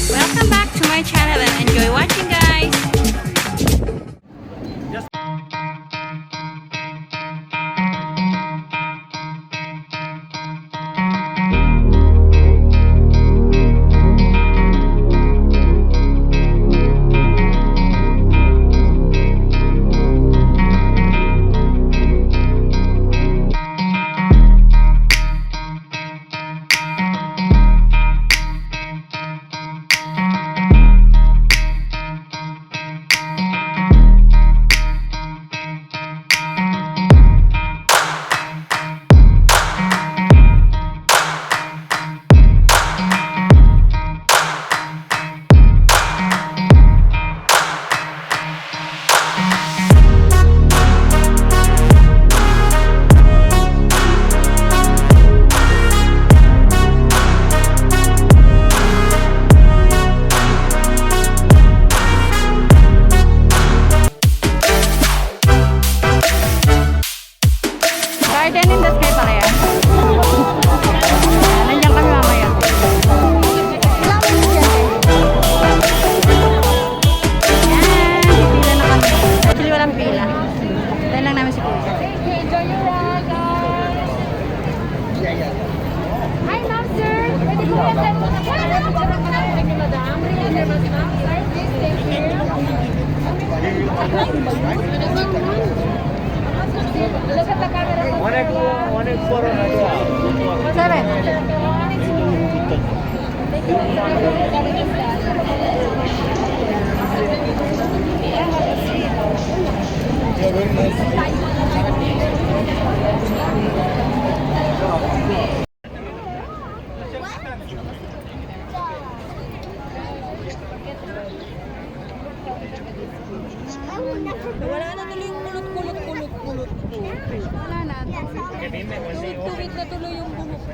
Welcome back to my channel and enjoy watching, guys. Garden in the sky pala yan. Nandiyan kami mamaya. Yan, pipila na kami. Actually walang pila. Dahil lang namin si Kuya. Enjoy your ride, guys! Hi, ma'am, sir! Pwede po yan tayo muna po. Thank you, madam. There was not. Sir, please stay here. Look at the camera. অনেক বড় Nadia. Seven. Wala na tuloy yung kulot. Wala na. Tuwid na tuloy yung bulok ko.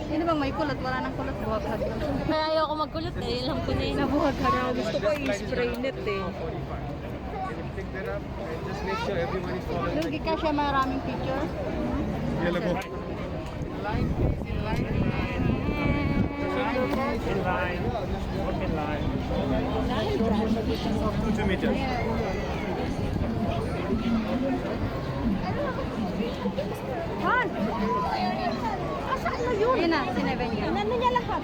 Sino bang may kulot? Wala nang kulot. Buhaghag lang. Kaya ayoko magkulot eh. Ilang ko na yun. Nabuhaghag lang. Gusto ko i-spray net eh. Just make sure everyone is following. Lugi ka siya maraming picture. Yellow go. In line. 2 meters. Han! Asaan na yun? Yun na, sineven niya. Ano niya lahat?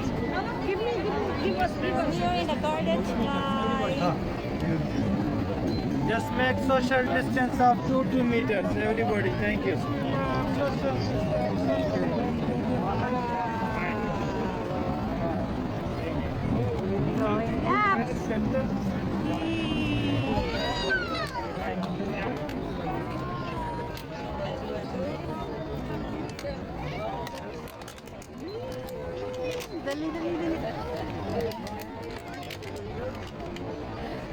Give us. Here in the garden slide. Just make social distance of 2 meters. Everybody, thank you. Dali.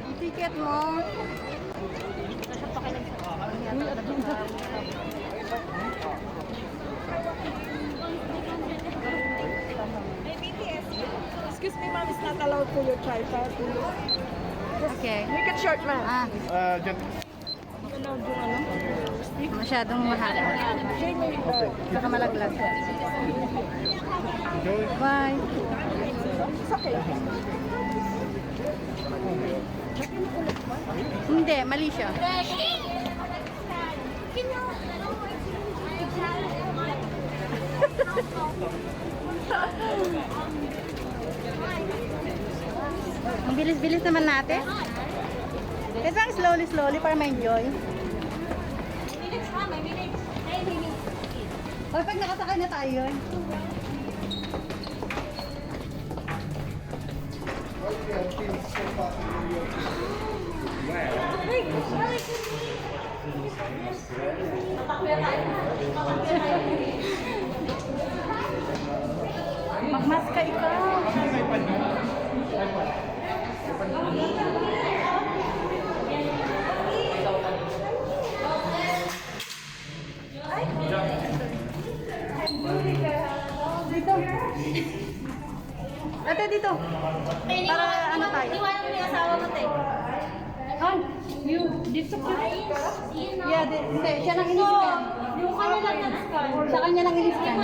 Ang ticket mo. Excuse me, ma'am. It's not allowed for your tripod. Okay. Make it short, ma'am. Just Allowed yung ano? Masyadong mahal. Saka malaglag. Bye. It's okay. Hindi, mali siya. Ang bilis-bilis naman natin. Ito ang slowly para ma-enjoy. O, pag nakasakay na tayo yun. Magmas ka ikaw. Ate, dito. Para ano tayo? Iwanan mo yung asawa mo, te. Han, you, dito sa cute. Yeah, hindi, siya nang inisip. Yung kanya lang na-scan. Sa kanya lang in-scan.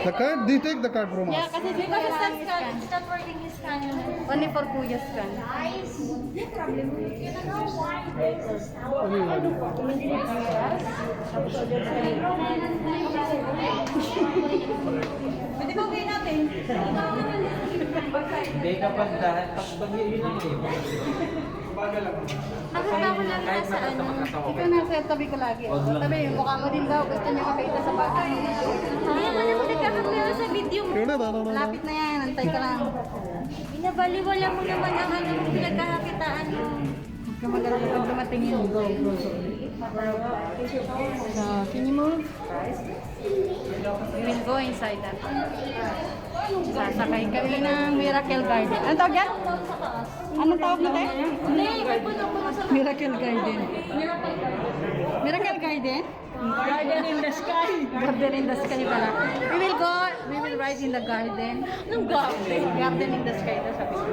The card? They take the card from Yeah, us. kasi si Because Kuya it's lang not scan. scan. It's not working his scan. Only for Kuya scan. Pwede ba gawin natin? Hindi kapag lahat, pag yun yung Bakit ba ako lang nasa ano? Ikaw nasa tabi ko lagi. Tabi, yung mukha mo din daw. Gusto niya makita sa bagay. Kaya mo naman nagkakamera sa video mo. Malapit na yan. Antay ka lang. Binabaliwala mo naman ang ano pinagkakakitaan mo. Huwag ka mag-alala pag dumating yun. So, can you move? We will go inside that. Sasakay kami ng Miracle Garden. Ano tawag yan? Anong tawag mo tayo? Hindi, puno sa Miracle Garden. Miracle Garden? Garden in the sky. Garden in the sky pala. We will ride in the garden. Anong garden? Garden in the sky. That's sabi ko.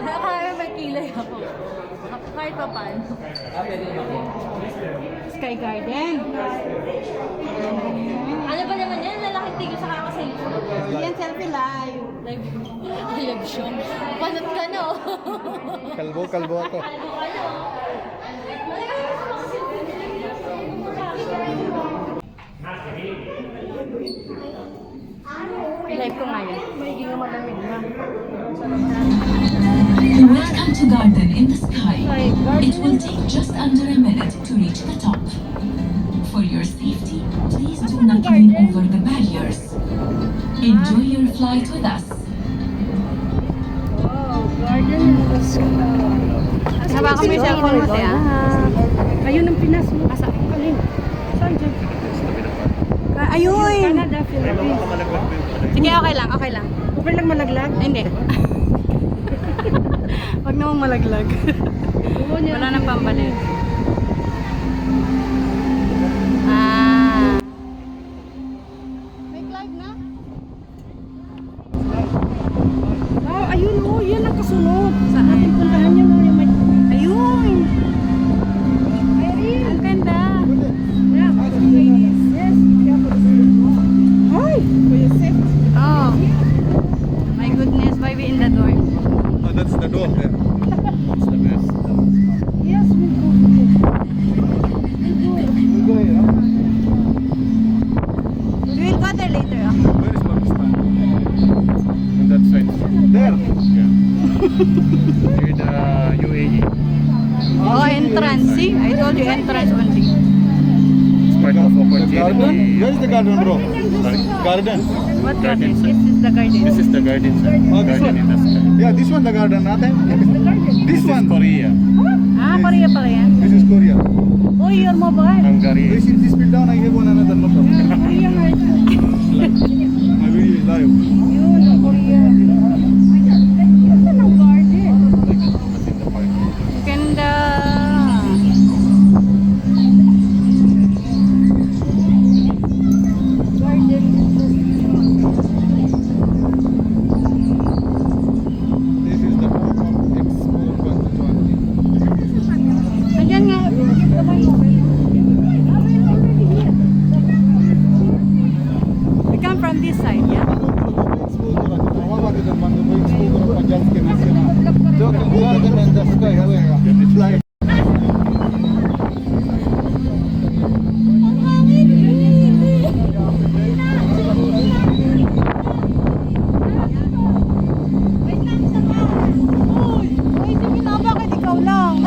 Kaya may kilay ako. Kahit pa paano. Sky Garden. Ano ba naman yan? Lalaking tigil sa kakaselfie. Yan, selfie live. Live show. Panot ka no? Kalbo ako. Live ko ngayon. Magiging malamig na. Welcome to Garden in the Sky. It will take just under a minute to reach the top. For your safety, please do not lean over the barriers. Enjoy your flight with us. Hawakan mo yung cellphone mo siya. Ayun ang Pinas mo. Asa? Alin? Saan dyan? Ayun! Canada, Philippines. Sige, okay lang, okay lang. Okay lang malaglag? Ay, hindi. Huwag namang malaglag. Wala nang pambalik. May cloud na? Oh, ayun oh, yan ang kasunod. Saan? Ating puntahan nyo no, yung may... Ayun! Ang ganda! Yeah, ladies. Yes. Ay! Kuya Seth. Oh! My goodness, why we in the door? Oh, that's the door there. It's the best. Yes, we go here. We'll go here. We will go there later. Oh. Where is Pakistan? On that side. There. Yeah. Here the UAE. Oh, entrance. See? I told you entrance only. It's part of opportunity. Where is the garden, bro? Garden. What garden? This is the garden. This is the garden, sir. Oh, Garden in the sky. Yeah, this one the garden, nothing. This one. Korea. Ah, Korea pala yan. This is Korea. Oh, your mobile. Hungary. This is this build down. I have one another no problem. Korea nga ito. My video is live. Yun, ang Korea. Saan ang garden? Ganda. Garden. This is the Pop Up Expo 2020. Ayan nga. We come from this side, yeah? Garden in the sky. Fly. Uy, sige na, bakit ikaw lang?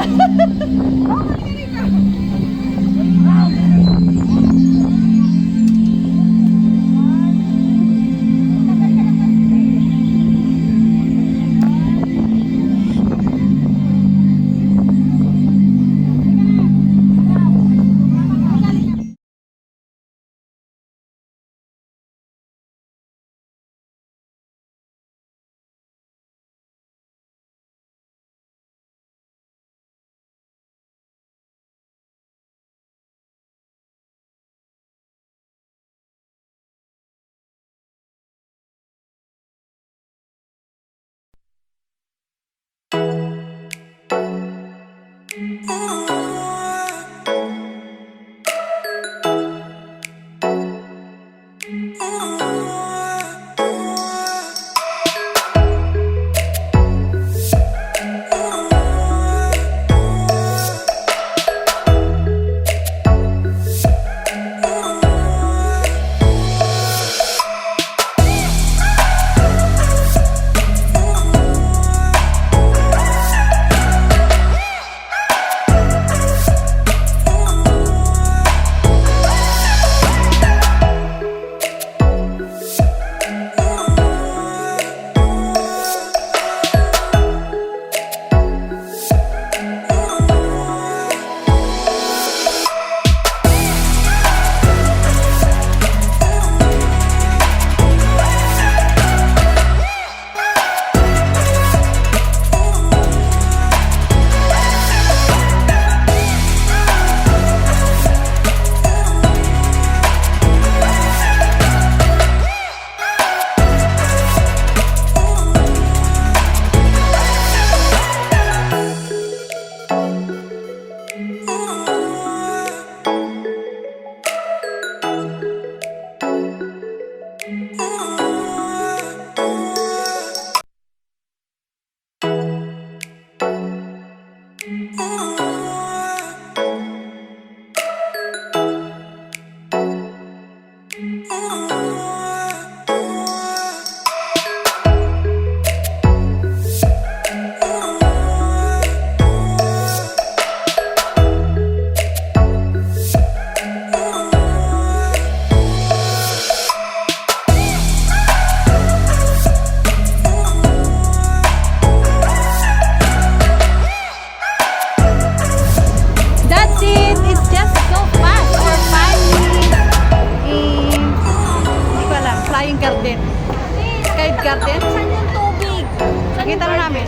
That's it! It's just so fast! We're finally in... Hindi ko alam. Flying garden. Sky garden? Saan yung tubig? Nakita na namin.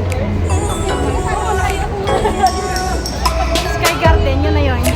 Sky garden, yun na yun.